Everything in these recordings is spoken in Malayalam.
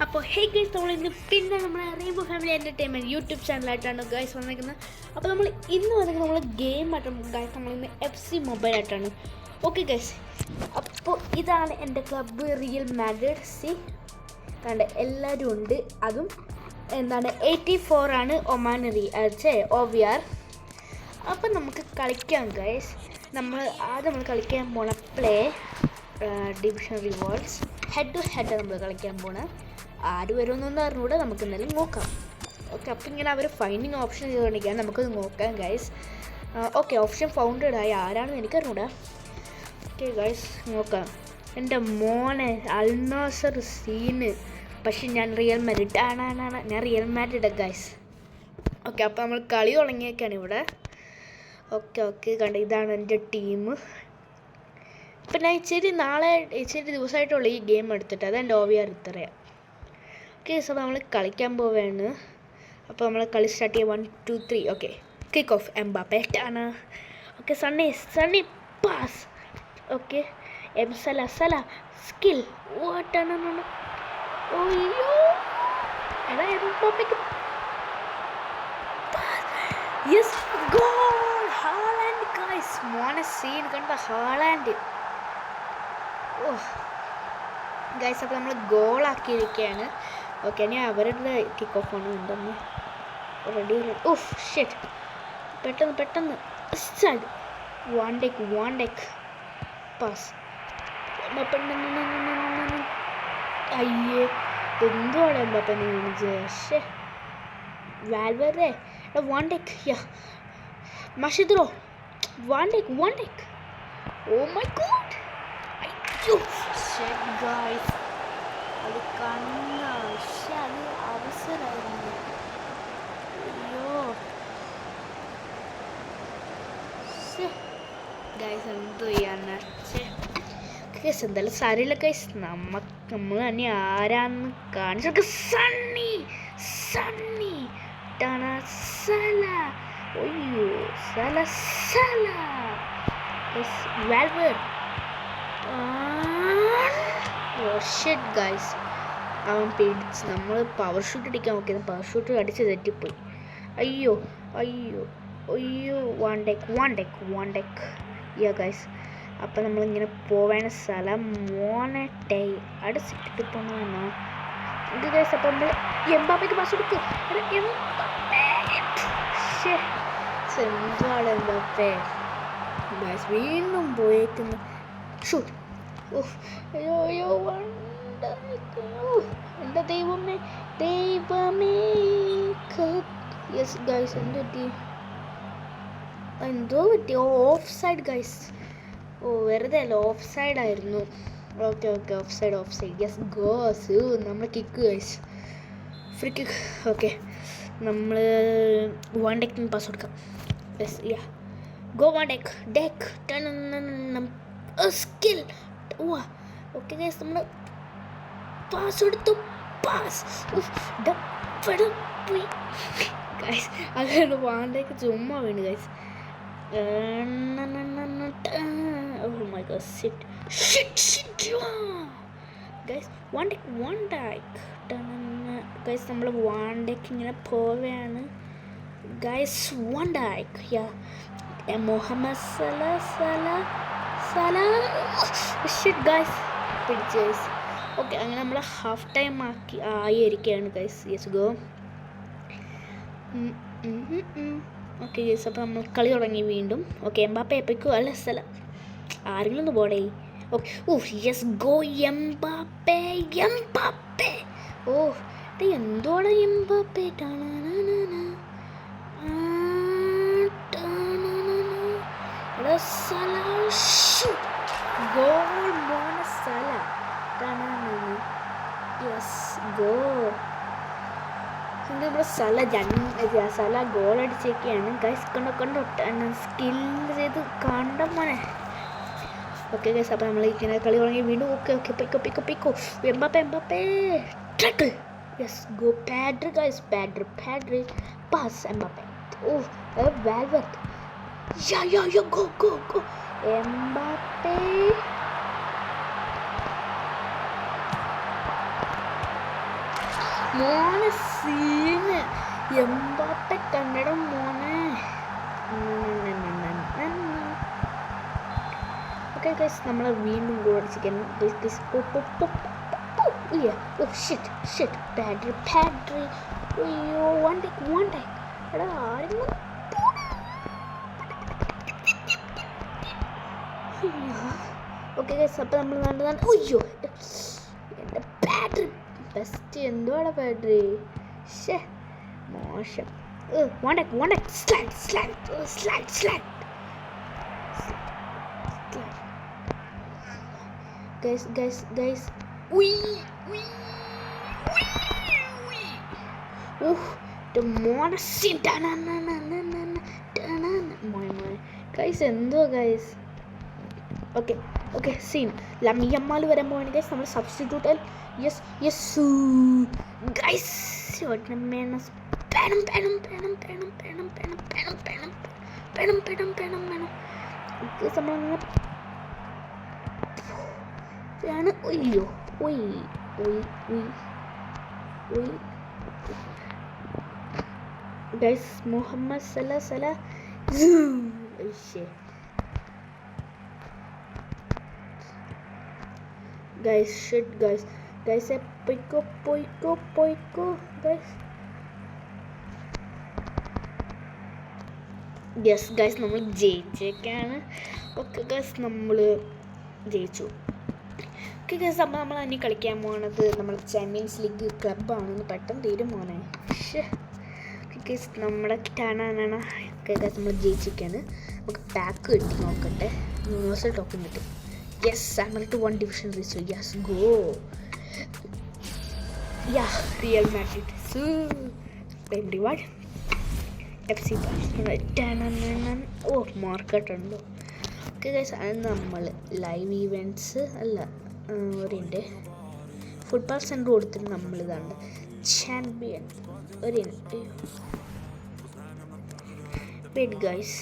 അപ്പോൾ ഹേ ഗൈസ്, നമ്മളിന്ന് പിന്നെ നമ്മുടെ റെയിൻബോ ഫാമിലി എൻ്റർടൈൻമെൻറ്റ് യൂട്യൂബ് ചാനലായിട്ടാണ് ഗൈസ് വന്നിരിക്കുന്നത്. അപ്പോൾ നമ്മൾ ഇന്ന് വന്നിരിക്കുന്നത് നമ്മൾ ഗെയിം ആയിട്ടാണ് ഗൈസ്. നമ്മളിന്ന് FC മൊബൈലായിട്ടാണ്. ഓക്കെ ഗൈസ്, അപ്പോൾ ഇതാണ് എൻ്റെ ക്ലബ്ബ് റിയൽ മാഡ്രിഡ്. സി കണ്ട് എല്ലാവരും ഉണ്ട്. അതും എന്താണ് 84 ആണ് OVR. അപ്പം നമുക്ക് കളിക്കാം ഗൈസ്. നമ്മൾ കളിക്കാൻ പോണ play division rewards head to head നമ്മൾ കളിക്കാൻ പോണ. ആര് വരുമെന്നൊന്നും അറിഞ്ഞൂടെ, നമുക്ക് എന്തായാലും നോക്കാം. ഓക്കെ, അപ്പോൾ ഇങ്ങനെ അവർ ഫൈൻഡിങ് ഓപ്ഷൻ ചെയ്തുകൊണ്ടിരിക്കാൻ നമുക്കത് നോക്കാം ഗൈസ്. ഓക്കെ, ഓപ്ഷൻ ഫൗണ്ടഡ് ആയി ആരാണെന്ന് എനിക്കറിഞ്ഞൂടാ. ഓക്കെ ഗൈസ്, നോക്കാം. എൻ്റെ മോനെ അൽനാസർ സീന്. പക്ഷെ ഞാൻ റിയൽ മാഡ്രിഡ് ആണ്. ഞാൻ റിയൽ മാഡ്രിഡ് ഗൈസ്. ഓക്കെ, അപ്പോൾ നമ്മൾ കളി തുടങ്ങിയേക്കാണ് ഇവിടെ. ഓക്കെ കണ്ട, ഇതാണ് എൻ്റെ ടീം. ഇപ്പം ഞാൻ ഇച്ചിരി ദിവസമായിട്ടുള്ള ഈ ഗെയിം എടുത്തിട്ട് അതെൻ്റെ OVR ഇത്രയാണ്. ഓക്കെ, സോ നമ്മൾ കളിക്കാൻ പോവുകയാണ്. അപ്പോൾ നമ്മൾ കളി സ്റ്റാർട്ട് ചെയ്യാം. 1 2 3. ഓക്കെ, കിക്ക് ഓഫ് എംബാപ്പെ ആണ്. Okay, Sunny pass. ഓക്കെ, സല സ്കിൽ വാട്ടാണ്. ഓയ്യോ, എടാ എംബാപ്പയ്ക്ക് യെസ് ഗോൾ. ഹാലാൻഡ് ഗൈസ്, മോനെ സീൻ കണ്ട ഹാലാൻഡ്. ഓ ഗൈസ്, അപ്പോൾ നമ്മൾ ഗോളാക്കിയിരിക്കുകയാണ്. ഓക്കെ, ഇനി അവരുടെ കിക്ക് ഓഫ് ആണ്. ഉണ്ടെന്ന് റെഡി. ഓഫ് ഷെറ്റ്, പെട്ടെന്ന് സൈഡ് വാണ്ടേക്ക് പാസ്. അയ്യേ, എന്തുവാണ് എംബാപ്പെ കാണിച്ചത്? വാൽവരെ van Dijk മഷിദ്രോ van Dijk. Oh my God, അയ്യോ ഷെറ്റ് ഗൈസ്, അത് കണ്ട. പക്ഷെ അത് അവസരമായിരുന്നു. അയ്യോ ഗൈസ്, എന്തോ ചെയ്യാന്ന്. ഗൈസ് എന്തായാലും സാരില്ല ഗൈസ്, നമ്മൾ തന്നെ ആരാന്ന് കാണിച്ചു. സണ്ണി സല. ഒയ്യോ സല വാൽവർ. ഷെറ്റ് ഗൈസ്, അവൻ പേടിച്ച്. നമ്മൾ പവർ ഷൂട്ട് അടിക്കാൻ നോക്കിയത്, പവർ ഷൂട്ട് അടിച്ച് തെറ്റിപ്പോയി. അയ്യോ വാണ്ടേക്ക് യാ ഗൈസ്. അപ്പം നമ്മളിങ്ങനെ പോവേണ്ട സ്ഥലം മോനട്ടെ അടിച്ചിട്ടിട്ട് പോകണമെന്നാ ഇത് ഗൈസ്. അപ്പം നമ്മൾ എംബാപ്പയ്ക്ക് പാസ് കൊടുക്കും. എന്താണ് എംബാപ്പെ ഗൈസ് വീണ്ടും പോയേക്കുന്നു. ഷൂട്ട്. അയ്യോ എൻ്റെ ദൈവമേ. യെസ് ഗൈസ്, എന്തോ പറ്റി. Offside guys. വെറുതെ അല്ല, ഓഫ് സൈഡ് ആയിരുന്നു. Okay offside. Yes goes. നമ്മൾ kick guys, free kick. Okay, നമ്മൾ വാണ്ടേക്കിന് പാസ് കൊടുക്കാം. യെസ് യാ ഗോ വാണ്ടേക്ക് ഡെക്ക് സ്കിൽ. ഓക്കെ ഗൈസ്, നമ്മൾ പാസ് കൊടുത്തു. ഗൈസ് അങ്ങനെ വാണ്ടേക്ക് ചുമ്മാ വീണ് guys. Oh my god, shit guys. Van Dijk guys, നമ്മൾ വാണ്ടേക്ക് ഇങ്ങനെ പോവുകയാണ് guys. Van Dijk Mohamed Salah shit guys, പിടിച്ച് ഗൈസ്. ഓക്കെ, അങ്ങനെ നമ്മൾ ഹാഫ് ടൈം ആയിരിക്കുകയാണ് guys. Yes go. Okay guys, അപ്പോൾ നമ്മൾ കളി തുടങ്ങി വീണ്ടും. ഓക്കെ, എംബാപ്പെ എപ്പിക്കോ അല്ല സ്ഥലം ആരെങ്കിലും ഒന്ന് പോടേ. Okay, yes go Mbappe. ഇത് എന്തോടെ എംബാപ്പെ. ഗോൾ മോന സല. Yes go. നമ്മുടെ സല ഗോൾ അടിച്ചേക്കാണ് ഗൈസ്. കണ്ടോ സ്കിൽ ചെയ്ത് കണ്ട മോനെ. ഓക്കെ ഗൈസ്, അപ്പോൾ നമ്മൾ ഇങ്ങനെ കളി തുടങ്ങി വീണ്ടും. ഓക്കെ പിക്കോ എംബാപ്പെ ട്രിക്കിൾ. Yes go Pedri guys. Pedri pass Mbappe. വാൽവർ. ഗോ മോനെ സീന് എമ്പാപ്പെ കന്നഡം മോനെ. ഓക്കെ ഗൈസ് നമ്മൾ വീണ്ടും ഗോൾ അടിച്ചിരിക്കുന്നു. ബാറ്ററി അയ്യോ വൺ ടൈം എടാ ആരെങ്കിലും ഓക്കെ ഗൈസ് അപ്പോൾ നമ്മൾ കണ്ടതാണ്. അയ്യോ എൻ്റെ ബാറ്ററി ബെസ്റ്റ് എന്തുവാണ് ബാറ്ററി ഷേ മോശം. സ്ലൈഡ് ഗൈസ് ഗൈസ് എന്തോ ഗൈസ്. ഓക്കെ സീൻ ലമിയമ്മാൽ വരാൻ പോവാണ് ഗൈസ്. നമ്മൾ സബ്സ്റ്റിറ്റ്യൂട്ട് യെസ് ഗൈസ് വേണം നമ്മളങ്ങനെ ഒയ്യോ ഗൈസ് മുഹമ്മദ് സല guys shit guys പോയിക്കോ guys. യെസ് ഗൈസ് നമ്മൾ ജയിച്ചേക്കാണ്. ഓക്കെ ഗൈസ് നമ്മൾ ജയിച്ചു. ഓക്കെ ഗൈസ് അപ്പോൾ നമ്മൾ ഇനി കളിക്കാൻ പോകുന്നത് നമ്മൾ ചാമ്പ്യൻസ് ലീഗ് ക്ലബ്ബാണെന്ന് പെട്ടെന്ന് തീരും മോനെ. ഗൈസ് നമ്മുടെ ടാനാണ്. ഓക്കെ ഗൈസ് നമ്മൾ ജയിച്ചിരിക്കുകയാണ്. നമുക്ക് പാക്ക് കിട്ടി നോക്കട്ടെ. യൂണിവേഴ്സൽ ടോക്കൺ കിട്ടും. Yes, I'm to 1 division reach. So yes, go. Yeah, Real Madrid. So, 21. FC Barcelona. Oh, market undo. Okay guys, and നമ്മൾ ലൈവ് ഈവൻറ്റ്സ് അല്ല ഒരിൻ്റെ ഫുട്ബോൾ സെൻറ്റർ കൊടുത്തിട്ട് നമ്മൾ ഇതാണ് ചാമ്പ്യൻ ഒരു വെയിറ്റ് ഗൈസ്.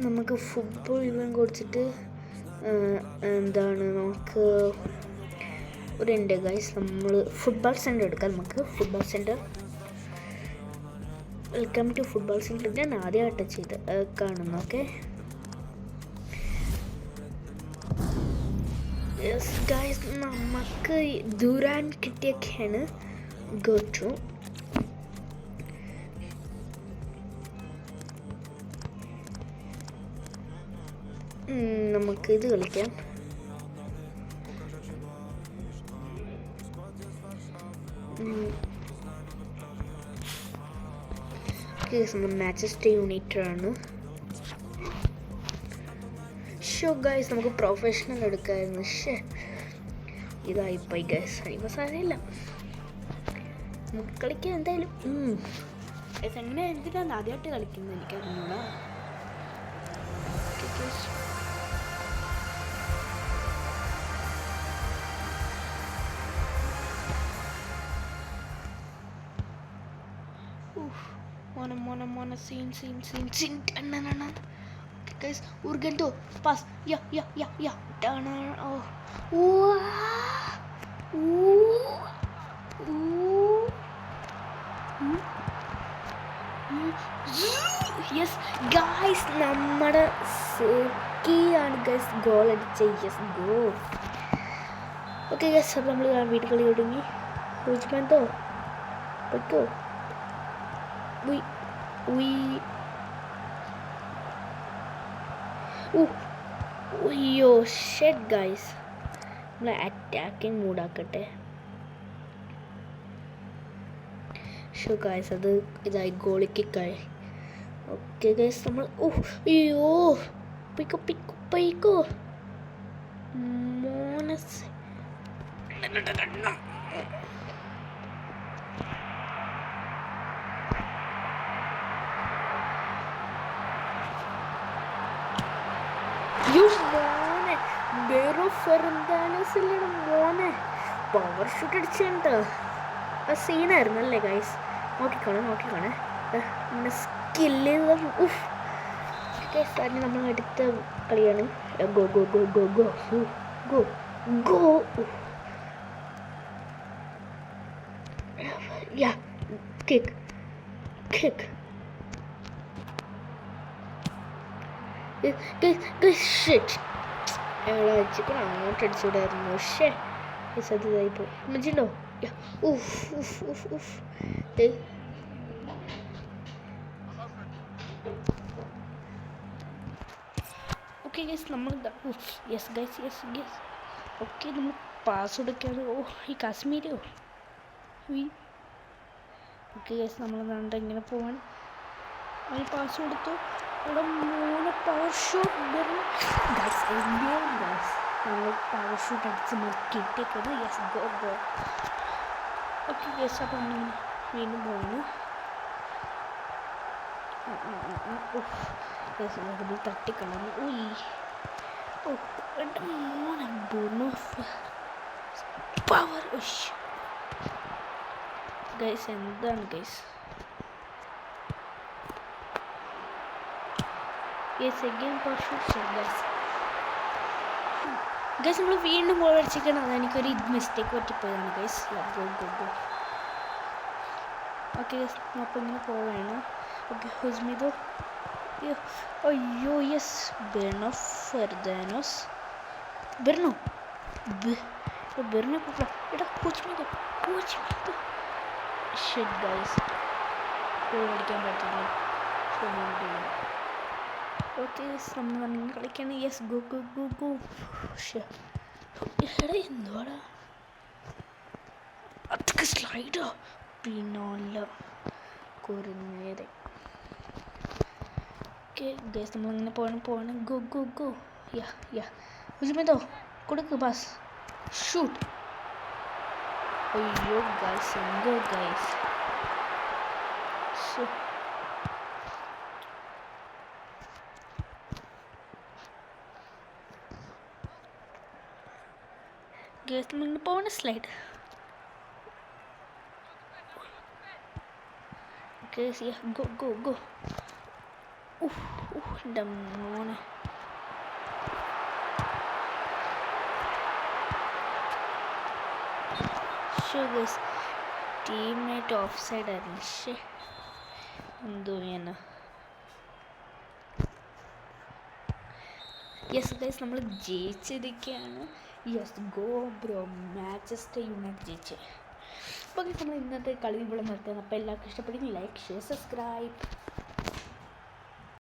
നമുക്ക് ഫുട്ബോൾ ഇവൻ്റ് കൊടുത്തിട്ട് എന്താണ് നമുക്ക് ഒരുണ്ട് ഗൈസ്. നമ്മൾ ഫുട്ബോൾ സെൻറ്റർ എടുക്കാം. നമുക്ക് football centre welcome to football centre. ഞാൻ ആദ്യമായിട്ട് ചെയ്ത് കാണുന്നു. ഓക്കെ യെസ് ഗൈസ് നമുക്ക് ദൂരാൻ കിട്ടിയൊക്കെയാണ് ഗോ ടു. നമുക്ക് ഇത് കളിക്കാം. മാഞ്ചസ്റ്റർ യുണൈറ്റഡ് ആണ്. ഷോ ഗൈസ് നമുക്ക് പ്രൊഫഷണൽ എടുക്കാമായിരുന്നു. ഇതായിപ്പോയി ഗൈസ്. അതിപ്പോൾ സാരമില്ല, നമുക്ക് കളിക്കാം എന്തായാലും. എങ്ങനെ എന്തിനാണ് ആദ്യമായിട്ട് കളിക്കുന്നത് എനിക്കറിഞ്ഞൂടാ. Mona scene guys urgento pass ya turn oh yes guys നമ്മുടെ സെക്കിയാണ് guys ഗോൾ അടിച്ച. yes go okay guys അപ്പോൾ നമ്മൾ വീട്ടിൽ കളി തുടങ്ങി. രുചിമന്തോ പറ്റോ അയ്യോ ഷെറ്റ് ഗൈസ്. നമ്മൾ അറ്റാക്കിങ് മൂഡാക്കട്ടെ. ഷോ ഗൈസ് അത് ഇതായി ഗോളിക്കായി. ഓക്കെ ഗൈസ് നമ്മൾ അയ്യോ പിക്കോ മോനസ് മോനെ ബെറോ ഫെർനാണ്ടസിന്റെ മോനെ പവർ ഷൂട്ട് അടിച്ചിട്ടുണ്ട്. ആ സീനായിരുന്നു അല്ലേ ഗൈസ്. നോക്കിക്കോണേ ഇങ്ങനെ സ്കില്ല്. നമ്മൾ അടുത്ത കളിയാണ്. Go Go. Yeah. Kick. Guys, shit. എവിടെ വെച്ചിട്ട് അങ്ങോട്ട് അടിച്ചുകൂടായിരുന്നു. പക്ഷേ അത് ഇതായിപ്പോയി. മജിണ്ടോ? ഓക്കെ ഗൈസ്, നമ്മൾ യെസ് ഗൈസ്, യെസ്. ഓക്കെ, നമ്മൾ പാസ് കൊടുക്കുകയാണ്. ഈ കാശ്മീരോ? ഓക്കെ ഗൈസ്, നമ്മൾ കണ്ട ഇങ്ങനെ പോവാൻ അതിന് പാസ് കൊടുത്തു. ഇവിടെ 3 പവർ ഷോട്ട് നമ്മൾ പവർ ഷൂട്ട് അടിച്ച് കിട്ടിയേക്കത്. Yes, go. ഓക്കെ ഗൈസ്, അപ്പം നമ്മളിങ്ങനെ വീണ്ടും പോവാണ്. തട്ടിക്കളഞ്ഞു. പവർ ഗൈസ്, എന്താണ് ഗൈസ്? ഗൈസ് നമ്മൾ വീണ്ടും ഗോൾ അടിച്ചിരിക്കണം. അതെനിക്കൊരു മിസ്റ്റേക്ക് പറ്റിപ്പോയതാണ് ഗൈസ്. ഗോ. ഓക്കെ ഗൈസ്, അപ്പം ഇങ്ങനെ പോവുകയാണ്. ഓക്കെ, ഹുസ്മിദോ. അയ്യോ യെസ്, ബെർണോ ഫെർദാനോസ്. ബെർണോ എടാ, ഹുസ്മിദോ. ഷിറ്റ് ഗൈസ്, ഗോൾ അടിക്കാൻ പറ്റില്ല. ഓക്കെ, നമ്മൾ അങ്ങനെ കളിക്കാണ്. Yes, go. എടാ, എന്തുവാടാ അതൊക്കെ സ്ലൈഡോ? പിന്നല്ല കുറഞ്ഞേരെ. ഓക്കെ ഗൈസ്, നമ്മളങ്ങനെ പോകണം. ഗോ. യാ ഹുസ്മിദോ, കൊടുക്ക് പാസ്. ഷൂട്ട്. അയ്യോ ഗൈസ്, എന്തോ ഗൈസ്. ഗൈസ്, നമ്മളിങ്ങനെ പോകണം. സ്ലൈഡ്. Guys, go. എൻ്റെ മോനെ. ഗൈസ്, ടീംമേറ്റ് ഓഫ് സൈഡ് ആയിരുന്നു. എന്തോ ചെയ്യാനാ. യെസ് ഗൈസ്, നമ്മൾ ജയിച്ചിരിക്കുകയാണ്. Yes, go bro. Manchester United ജയിച്ചേ. അപ്പോൾ നമ്മൾ ഇന്നത്തെ കളി ഇവിടെ നിർത്തുന്നത്. അപ്പോൾ എല്ലാവർക്കും ഇഷ്ടപ്പെടുമെങ്കിൽ ലൈക്ക്, ഷെയർ, സബ്സ്ക്രൈബ്.